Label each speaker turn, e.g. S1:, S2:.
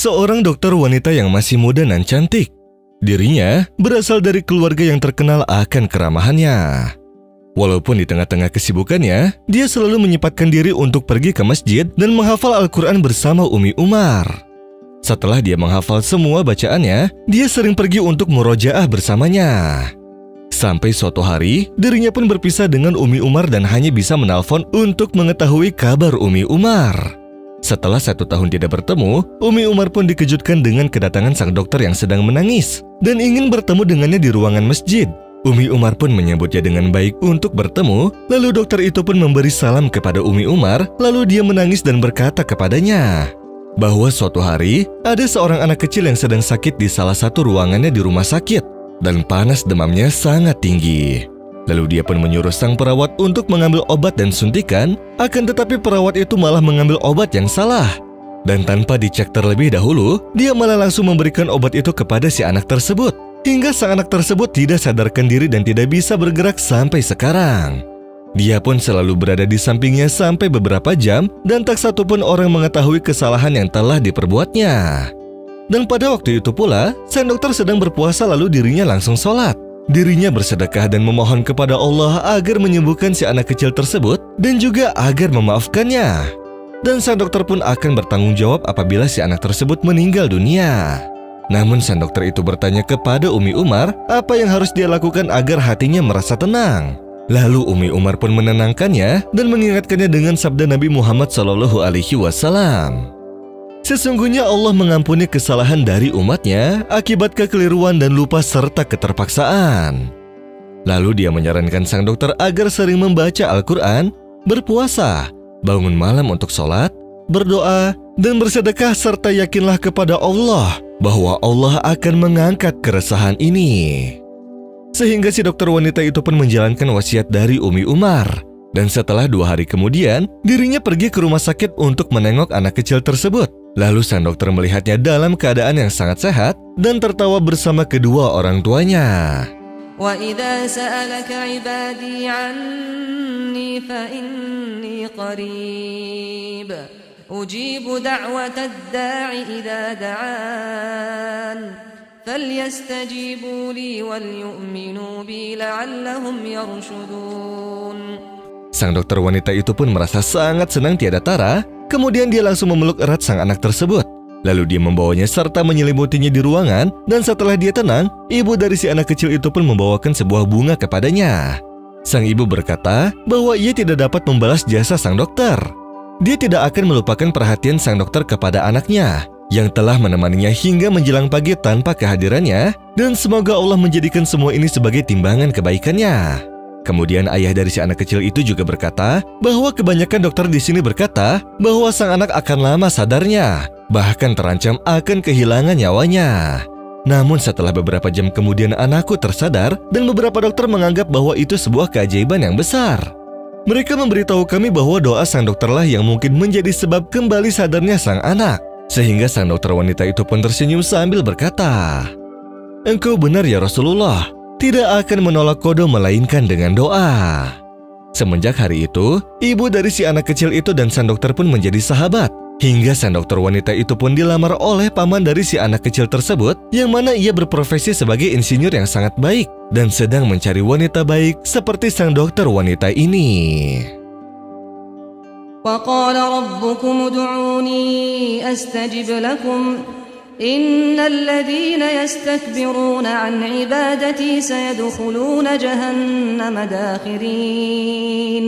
S1: seorang dokter wanita yang masih muda dan cantik. Dirinya berasal dari keluarga yang terkenal akan keramahannya. Walaupun di tengah-tengah kesibukannya, dia selalu menyempatkan diri untuk pergi ke masjid dan menghafal Al-Quran bersama Umi Umar. Setelah dia menghafal semua bacaannya, dia sering pergi untuk murojaah bersamanya. Sampai suatu hari, dirinya pun berpisah dengan Umi Umar dan hanya bisa menelpon untuk mengetahui kabar Umi Umar. Setelah 1 tahun tidak bertemu, Umi Umar pun dikejutkan dengan kedatangan sang dokter yang sedang menangis dan ingin bertemu dengannya di ruangan masjid. Umi Umar pun menyambutnya dengan baik untuk bertemu, lalu dokter itu pun memberi salam kepada Umi Umar, lalu dia menangis dan berkata kepadanya bahwa suatu hari ada seorang anak kecil yang sedang sakit di salah satu ruangannya di rumah sakit dan panas demamnya sangat tinggi. Lalu dia pun menyuruh sang perawat untuk mengambil obat dan suntikan, akan tetapi perawat itu malah mengambil obat yang salah. Dan tanpa dicek terlebih dahulu, dia malah langsung memberikan obat itu kepada si anak tersebut. Hingga sang anak tersebut tidak sadarkan diri dan tidak bisa bergerak sampai sekarang. Dia pun selalu berada di sampingnya sampai beberapa jam dan tak satu pun orang mengetahui kesalahan yang telah diperbuatnya. Dan pada waktu itu pula, sang dokter sedang berpuasa lalu dirinya langsung sholat. Dirinya bersedekah dan memohon kepada Allah agar menyembuhkan si anak kecil tersebut dan juga agar memaafkannya. Dan sang dokter pun akan bertanggung jawab apabila si anak tersebut meninggal dunia. Namun sang dokter itu bertanya kepada Umi Umar apa yang harus dia lakukan agar hatinya merasa tenang. Lalu Umi Umar pun menenangkannya dan mengingatkannya dengan sabda Nabi Muhammad SAW. Sesungguhnya Allah mengampuni kesalahan dari umatnya akibat kekeliruan dan lupa serta keterpaksaan. Lalu dia menyarankan sang dokter agar sering membaca Al-Quran, berpuasa, bangun malam untuk sholat, berdoa, dan bersedekah serta yakinlah kepada Allah bahwa Allah akan mengangkat keresahan ini. Sehingga si dokter wanita itu pun menjalankan wasiat dari Umi Umar. Dan setelah 2 hari kemudian, dirinya pergi ke rumah sakit untuk menengok anak kecil tersebut. Lalu sang dokter melihatnya dalam keadaan yang sangat sehat dan tertawa bersama kedua orang tuanya.
S2: وَإِذَا سَأَلَكَ عِبَادِي عَنِّي فَإِنِّي قَرِيبٌ أُجِيبُ دَعْوَةَ الدَّاعِ إِذَا دَعَانِ فَلْيَسْتَجِيبُوا لِي وَلْيُؤْمِنُوا بِي لَعَلَّهُمْ يَرْشُدُونَ.
S1: Sang dokter wanita itu pun merasa sangat senang tiada tara. Kemudian dia langsung memeluk erat sang anak tersebut. Lalu dia membawanya serta menyelimutinya di ruangan. Dan setelah dia tenang, ibu dari si anak kecil itu pun membawakan sebuah bunga kepadanya. Sang ibu berkata bahwa ia tidak dapat membalas jasa sang dokter. Dia tidak akan melupakan perhatian sang dokter kepada anaknya yang telah menemaninya hingga menjelang pagi tanpa kehadirannya, dan semoga Allah menjadikan semua ini sebagai timbangan kebaikannya. Kemudian ayah dari si anak kecil itu juga berkata bahwa kebanyakan dokter di sini berkata bahwa sang anak akan lama sadarnya, bahkan terancam akan kehilangan nyawanya. Namun setelah beberapa jam kemudian anakku tersadar dan beberapa dokter menganggap bahwa itu sebuah keajaiban yang besar. Mereka memberitahu kami bahwa doa sang dokterlah yang mungkin menjadi sebab kembali sadarnya sang anak. Sehingga sang dokter wanita itu pun tersenyum sambil berkata, "Engkau benar ya Rasulullah, tidak akan menolak qada melainkan dengan doa." Semenjak hari itu, ibu dari si anak kecil itu dan sang dokter pun menjadi sahabat. Hingga sang dokter wanita itu pun dilamar oleh paman dari si anak kecil tersebut, yang mana ia berprofesi sebagai insinyur yang sangat baik dan sedang mencari wanita baik seperti sang dokter wanita ini.
S2: وَقَالَ رَبُّكُمُ ادْعُونِي أَسْتَجِبْ لَكُمْ إِنَّ الَّذِينَ يَسْتَكْبِرُونَ عَنْ عِبَادَتِي سَيَدْخُلُونَ جَهَنَّمَ دَاخِرِينَ.